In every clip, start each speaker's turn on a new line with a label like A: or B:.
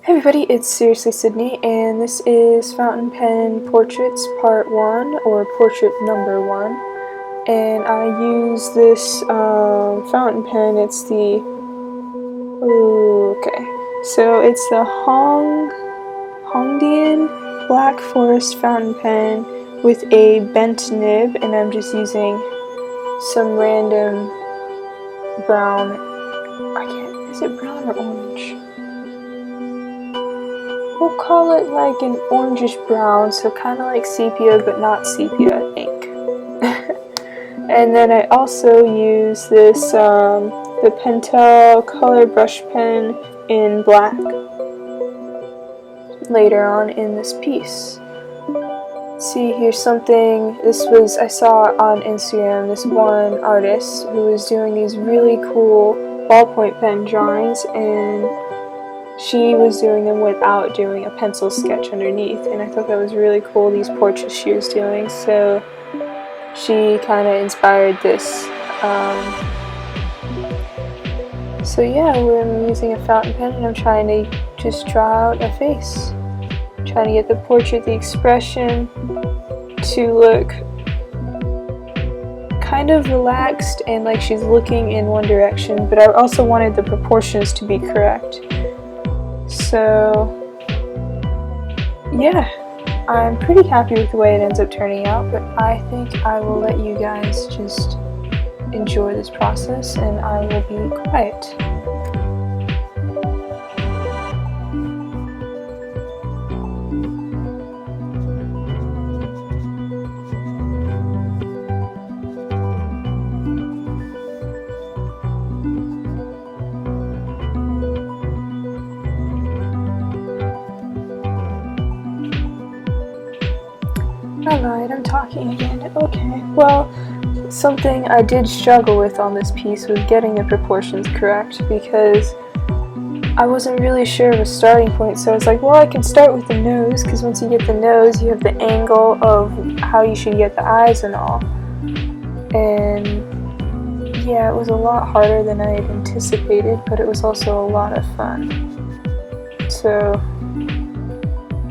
A: Hey everybody, it's Seriously Sydney, and this is Fountain Pen Portraits Part 1, or Portrait Number 1. And I use this fountain pen. It's the... So it's the Hongdian Black Forest fountain pen with a bent nib, and I'm just using some random brown... is it brown or orange? We'll call it like an orangish brown, so kind of like sepia, but not sepia ink. And then I also use this, the Pentel Color Brush Pen in black later on in this piece. See, here's something, I saw on Instagram, this one artist who was doing these really cool ballpoint pen drawings, and she was doing them without doing a pencil sketch underneath, and I thought that was really cool, these portraits she was doing, so she kind of inspired this. So yeah, I'm using a fountain pen and I'm trying to just draw out a face. Trying to get the portrait, the expression to look kind of relaxed and like she's looking in one direction, but I also wanted the proportions to be correct. So yeah, I'm pretty happy with the way it ends up turning out, but I think I will let you guys just enjoy this process and I will be quiet. Alright, I'm talking again. Okay, well, something I did struggle with on this piece was getting the proportions correct, because I wasn't really sure of a starting point, so I was like, well, I can start with the nose, because once you get the nose, you have the angle of how you should get the eyes and all. And yeah, it was a lot harder than I had anticipated, but it was also a lot of fun. So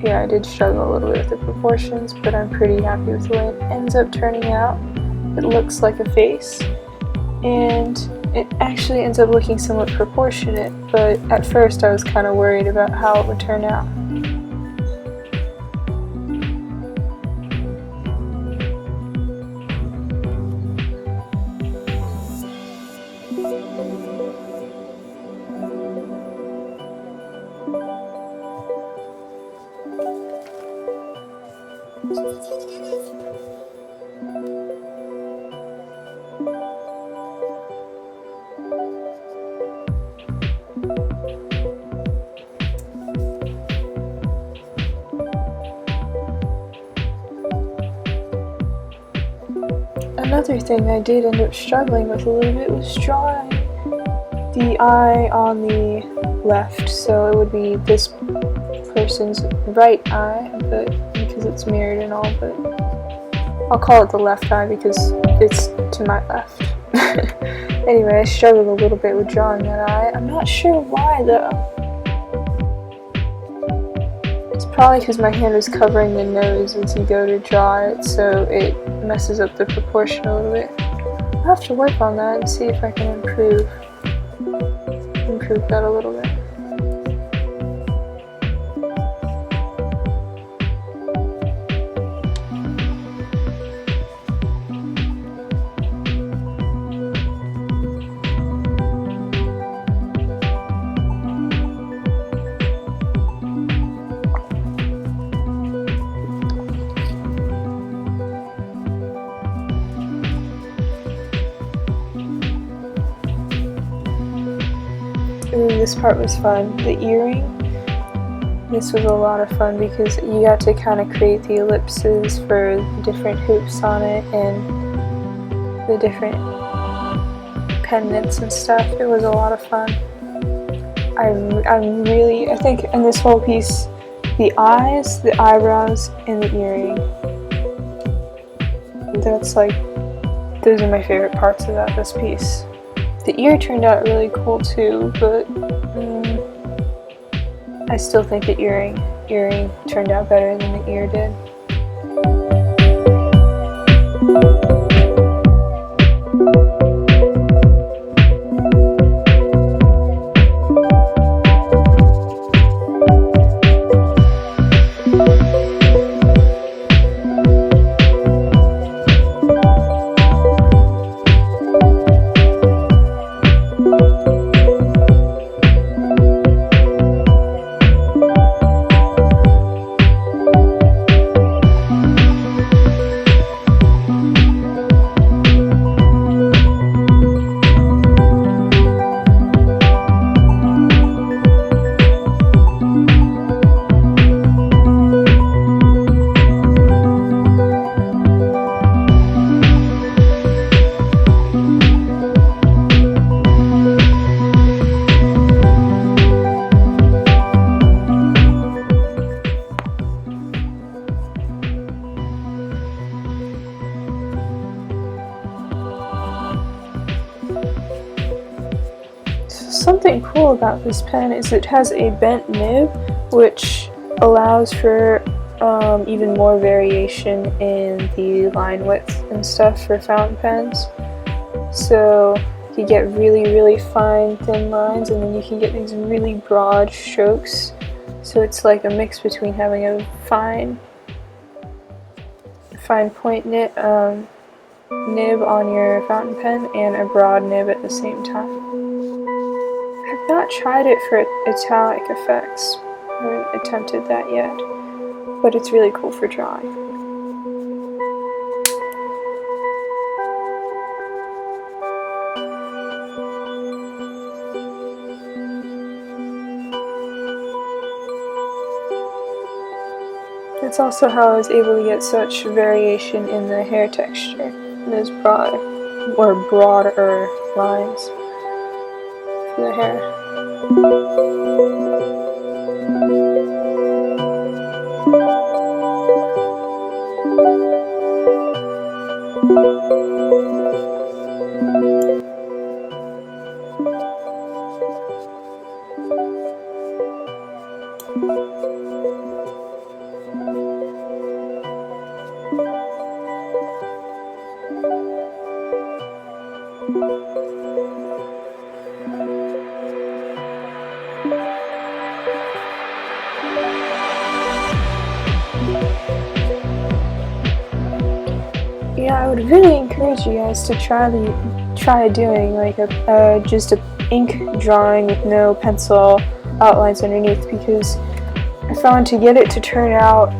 A: yeah, I did struggle a little bit with the proportions, but I'm pretty happy with the way it ends up turning out. It looks like a face, and it actually ends up looking somewhat proportionate, but at first I was kind of worried about how it would turn out. Another thing I did end up struggling with a little bit was drawing the eye on the left, so it would be this person's right eye, but because it's mirrored and all, but I'll call it the left eye because it's to my left. Anyway, I struggled a little bit with drawing that eye. I'm not sure why though. It's probably because my hand was covering the nose as you go to draw it, so it messes up the proportion a little bit. I'll have to work on that and see if I can improve that a little bit. Ooh, this part was fun. The earring, this was a lot of fun because you got to kind of create the ellipses for the different hoops on it and the different pendants and stuff. It was a lot of fun. I think in this whole piece, the eyes, the eyebrows, and the earring, those are my favorite parts about this piece. The ear turned out really cool too, but I still think the earring turned out better than the ear did. Something cool about this pen is it has a bent nib, which allows for even more variation in the line width and stuff for fountain pens. So you get really fine thin lines, and then you can get these really broad strokes. So it's like a mix between having a fine point nib on your fountain pen and a broad nib at the same time. I've not tried it for italic effects. I haven't attempted that yet, but it's really cool for drawing. That's also how I was able to get such variation in the hair texture, in those broader lines for the hair. Yeah, I would really encourage you guys to try doing like just a ink drawing with no pencil outlines underneath, because I found to get it to turn out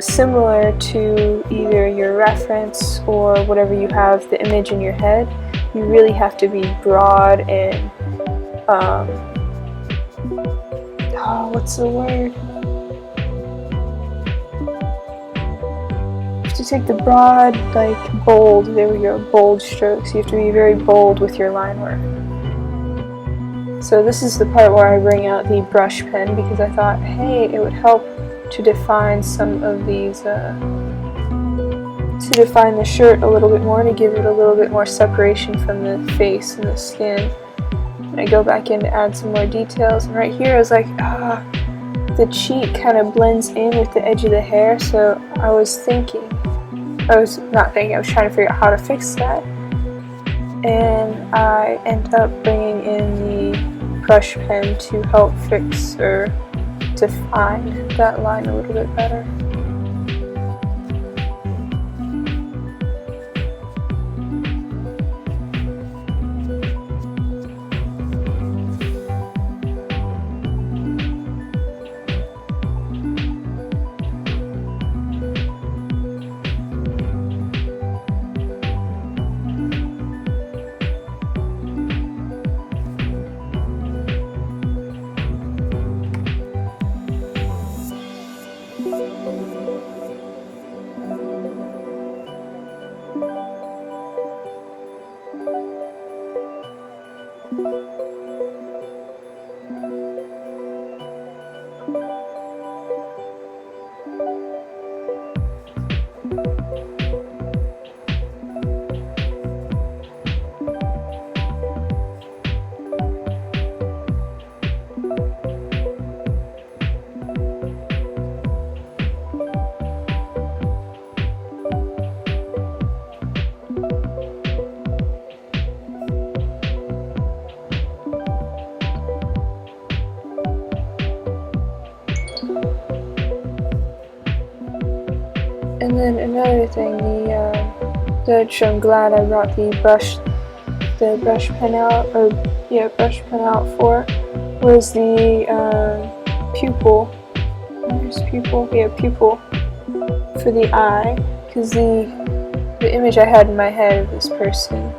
A: similar to either your reference or whatever you have the image in your head, you really have to be broad and what's the word? You have to take the broad, like bold, there we go, bold strokes. You have to be very bold with your line work. So this is the part where I bring out the brush pen, because I thought, hey, it would help to define some of these, to define the shirt a little bit more, to give it a little bit more separation from the face and the skin. And I go back in to add some more details, and right here I was like, the cheek kind of blends in with the edge of the hair, so I was trying to figure out how to fix that. And I end up bringing in the brush pen to help fix or define that line a little bit better. thing. Which I'm glad I brought the brush pen out, brush pen out for, was the pupil. Where's pupil? Yeah, pupil for the eye, because the image I had in my head of this person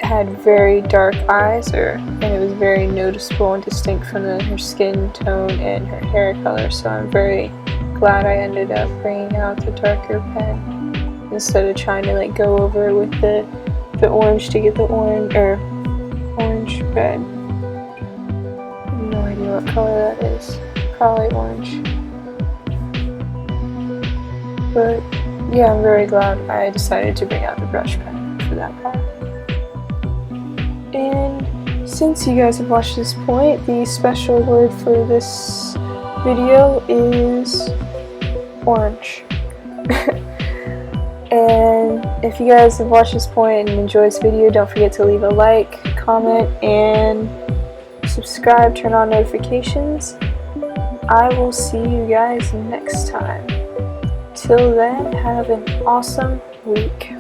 A: had very dark eyes, and it was very noticeable and distinct from her skin tone and her hair color. So I'm very glad I ended up bringing out the darker pen instead of trying to like go over it with the orange to get the orange red. I have no idea what color that is. Probably orange. But yeah, I'm very glad I decided to bring out the brush pen for that part. And since you guys have watched this point, the special word for this video is orange. And if you guys have watched this point and enjoyed this video, don't forget to leave a like, comment, and subscribe, turn on notifications. I will see you guys next time. Till then, have an awesome week.